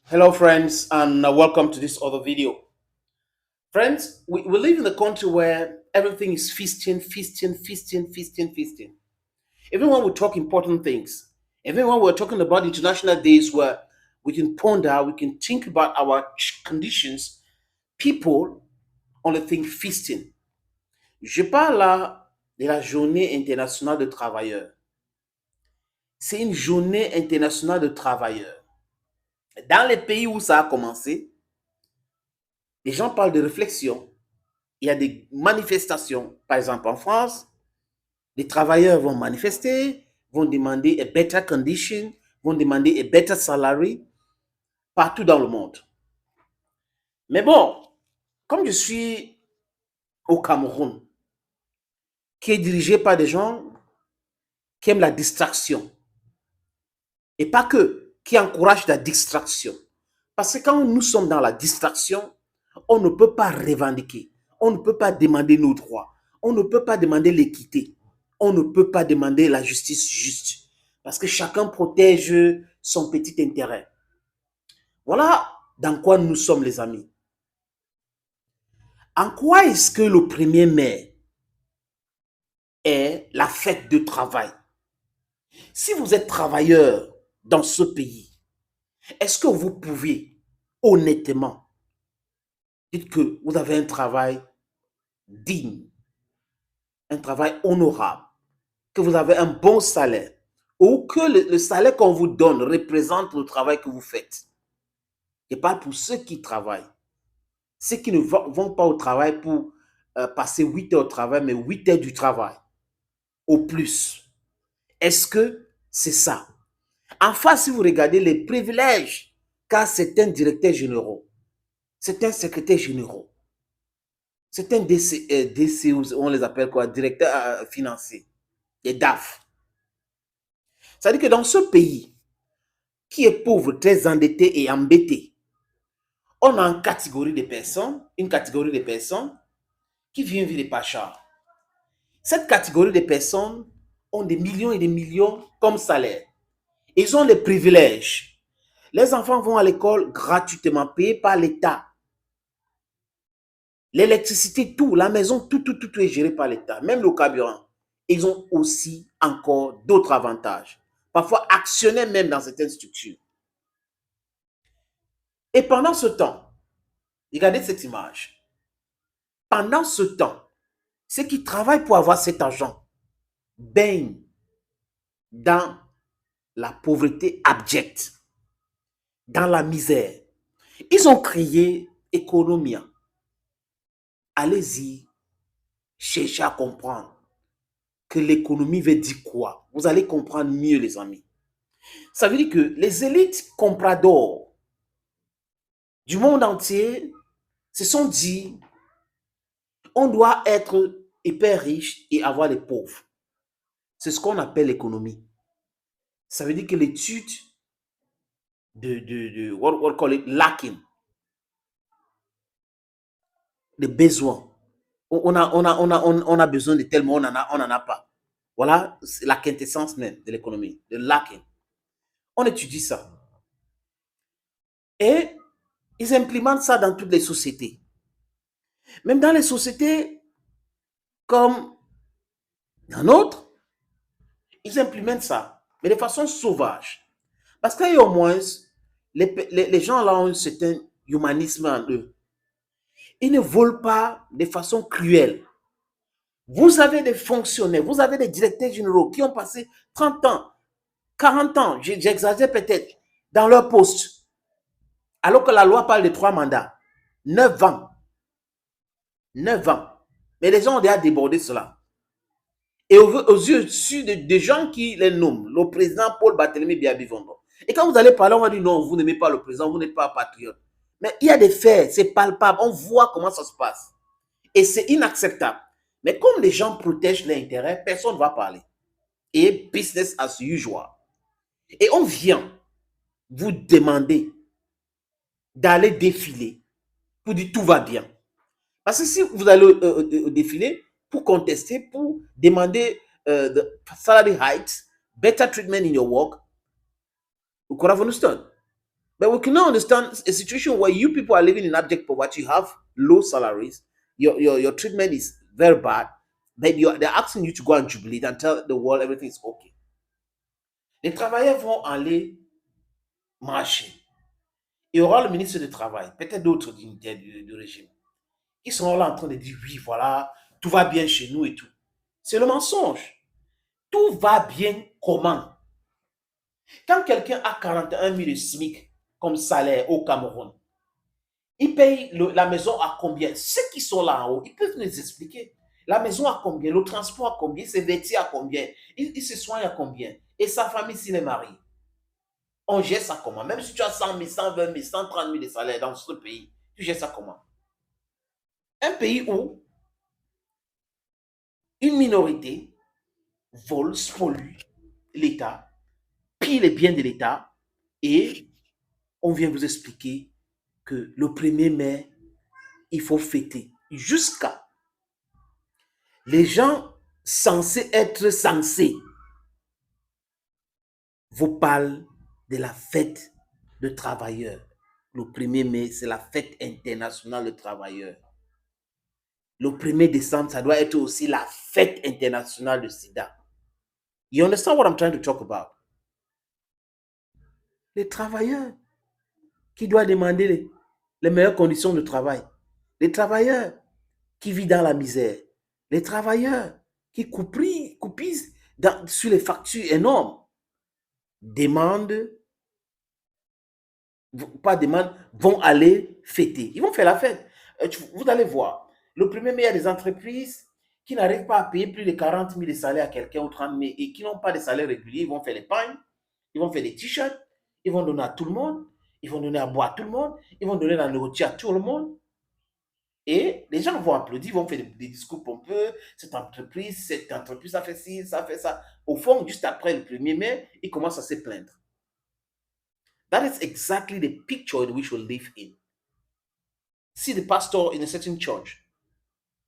Hello, friends, and welcome to this other video. Friends, we live in a country where everything is feasting, feasting, feasting, feasting, feasting. Even when we talk important things, even when we're talking about international days where we can ponder, we can think about our conditions, people only think feasting. Je parle là de la journée internationale de travailleurs. C'est une journée internationale de travailleurs. Dans les pays où ça a commencé, les gens parlent de réflexion. Il y a des manifestations. Par exemple, en France, les travailleurs vont manifester, vont demander a better condition, vont demander a better salary partout dans le monde. Mais bon, comme je suis au Cameroun, qui est dirigé par des gens qui aiment la distraction, et pas que, qui encouragent la distraction. Parce que quand nous sommes dans la distraction, on ne peut pas revendiquer, on ne peut pas demander nos droits, on ne peut pas demander l'équité, on ne peut pas demander la justice juste. Parce que chacun protège son petit intérêt. Voilà dans quoi nous sommes les amis. En quoi est-ce que le 1er mai est la fête de travail? Si vous êtes travailleur dans ce pays, est-ce que vous pouvez honnêtement dire que vous avez un travail digne, un travail honorable, que vous avez un bon salaire, ou que le salaire qu'on vous donne représente le travail que vous faites? Je parle pour ceux qui travaillent. Ceux qui ne vont pas au travail pour passer 8 heures au travail, mais 8 heures du travail, au plus. Est-ce que c'est ça? Enfin, si vous regardez les privilèges qu'a certains directeurs généraux, certains secrétaires généraux, certains DC, on les appelle quoi, directeurs financiers, les DAF. C'est-à-dire que dans ce pays, qui est pauvre, très endetté et embêté, on a une catégorie de personnes qui vivent de Pacha. Cette catégorie de personnes ont des millions et des millions comme salaire. Ils ont des privilèges. Les enfants vont à l'école gratuitement, payés par l'État. L'électricité, tout, la maison, tout est géré par l'État. Même le carburant. Ils ont aussi encore d'autres avantages. Parfois actionnaires même dans certaines structures. Et pendant ce temps, regardez cette image. Pendant ce temps, ceux qui travaillent pour avoir cet argent baignent dans la pauvreté abjecte, dans la misère. Ils ont créé Economia. Allez-y, cherchez à comprendre que l'économie veut dire quoi. Vous allez comprendre mieux, les amis. Ça veut dire que les élites compradors du monde entier se sont dit, on doit être hyper riche et avoir les pauvres. C'est ce qu'on appelle l'économie. Ça veut dire que l'étude de what we call it, lacking, des besoins. On a besoin de tel, mais on n'en a pas. Voilà la quintessence même de l'économie, de lacking. On étudie ça. Et ils implémentent ça dans toutes les sociétés. Même dans les sociétés comme dans d'autres, ils implémentent ça, mais de façon sauvage. Parce qu'au moins, les gens là ont un certain humanisme en eux. Ils ne volent pas de façon cruelle. Vous avez des fonctionnaires, vous avez des directeurs généraux qui ont passé 30 ans, 40 ans, j'exagère peut-être, dans leur poste, alors que la loi parle de 3 mandats. 9 ans. 9 ans. Mais les gens ont déjà débordé cela. Et aux yeux des gens qui les nomment, le président Paul Barthélémy Biabivondo. Et quand vous allez parler, on va dire non, vous n'aimez pas le président, vous n'êtes pas patriote. Mais il y a des faits, c'est palpable, on voit comment ça se passe. Et c'est inacceptable. Mais comme les gens protègent leurs intérêts, personne ne va parler. Et business as usual. Et on vient vous demander d'aller défiler pour dire tout va bien. Parce que si vous allez au défilé pour contester, pour demander the salary hikes, better treatment in your work, vous croyez vous nous donne. But we cannot understand a situation where you people are living in abject poverty, you have low salaries, your treatment is very bad, but they're asking you to go and jubilate and tell the world everything is okay. Les travailleurs vont aller marcher. Il y aura le ministre du Travail, peut-être d'autres dignitaires du régime, qui seront là en train de dire oui, voilà, tout va bien chez nous et tout. C'est le mensonge. Tout va bien comment? Quand quelqu'un a 41 000 SMIC comme salaire au Cameroun, il paye la maison à combien? Ceux qui sont là en haut, ils peuvent nous expliquer. La maison à combien? Le transport à combien? Ses vêtements à combien? Il se soigne à combien? Et sa famille s'il est marié? On gère ça comment? Même si tu as 100 000, 120 000, 130 000 de salaire dans ce pays, tu gères ça comment? Un pays où une minorité vole, pollue l'État, pille les biens de l'État, et on vient vous expliquer que le 1er mai, il faut fêter. Jusqu'à les gens censés être censés vous parlent de la fête de travailleurs. Le 1er mai, c'est la fête internationale de travailleurs. Le 1er décembre, ça doit être aussi la fête internationale de SIDA. You understand what I'm trying to talk about? Les travailleurs qui doivent demander les meilleures conditions de travail. Les travailleurs qui vivent dans la misère. Les travailleurs qui coupissent sur les factures énormes. Demandent, pas demandent, vont aller fêter. Ils vont faire la fête. Vous allez voir. Le 1er mai, il y a des entreprises qui n'arrivent pas à payer plus de 40 000 de salaire à quelqu'un ou 30 000 et qui n'ont pas de salaire régulier. Ils vont faire les pagnes, ils vont faire des t-shirts, ils vont donner à tout le monde, ils vont donner à boire à tout le monde, ils vont donner la nourriture à tout le monde. Et les gens vont applaudir, vont faire des discours pompeux. Cette entreprise a fait ci, ça a fait ça. Au fond, juste après le 1er mai, ils commencent à se plaindre. That is exactly the picture in which we live in. See the pastor in a certain church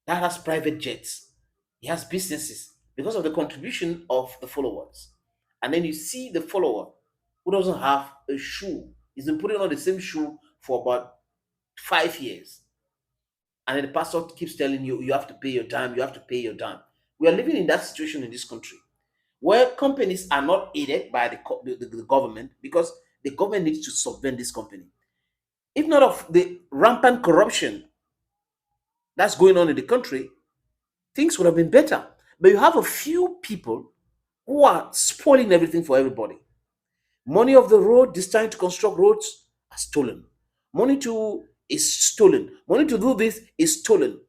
that has private jets. He has businesses because of the contribution of the followers. And then you see the follower who doesn't have a shoe. He's been putting on the same shoe for about 5 years. And then the pastor keeps telling you, you have to pay your time, you have to pay your time. We are living in that situation in this country where companies are not aided by the government because the government needs to subvert this company. If not of the rampant corruption that's going on in the country, things would have been better. But you have a few people who are spoiling everything for everybody. Money of the road, this time to construct roads, are stolen. Money to is stolen. Money to do this is stolen.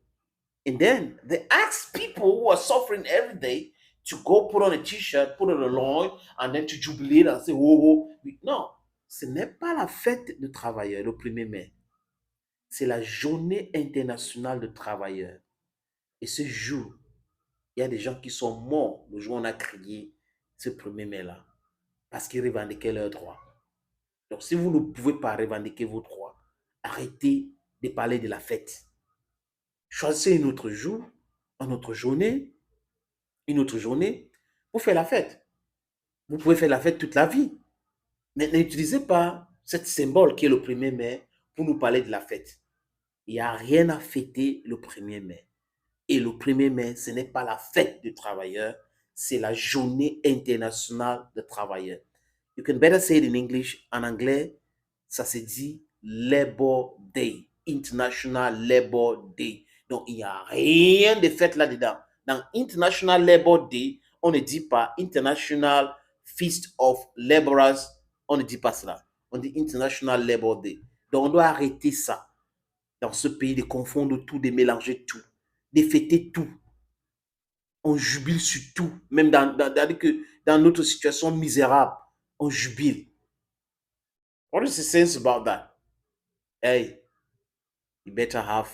And then they ask people who are suffering every day to go put on a t-shirt, put on a line, and then to jubilate and say, oh, oh. Non, ce n'est pas la fête de travailleurs, le 1er mai. C'est la journée internationale de travailleurs. Et ce jour, il y a des gens qui sont morts le jour où on a créé ce 1er mai-là, parce qu'ils revendiquaient leurs droits. Donc, si vous ne pouvez pas revendiquer vos droits, arrêtez de parler de la fête. Choisissez un autre jour, une autre journée pour faire la fête. Vous pouvez faire la fête toute la vie. Mais n'utilisez pas ce symbole qui est le 1er mai pour nous parler de la fête. Il n'y a rien à fêter le 1er mai. Et le 1er mai, ce n'est pas la fête du travailleur, c'est la journée internationale des travailleurs. You can better say it in English. En anglais, ça se dit Labor Day, International Labor Day. Donc, il n'y a rien de fête là-dedans. Dans International Labor Day, on ne dit pas International Feast of Laborers. On ne dit pas cela. On dit International Labor Day. Donc, on doit arrêter ça dans ce pays, de confondre tout, de mélanger tout, de fêter tout. On jubile sur tout, même dans notre situation misérable, on jubile. What is the sense about that? Hey, you better have,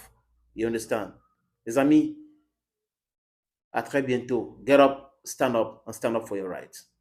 you understand? Les amis, à très bientôt. Get up, and stand up for your rights.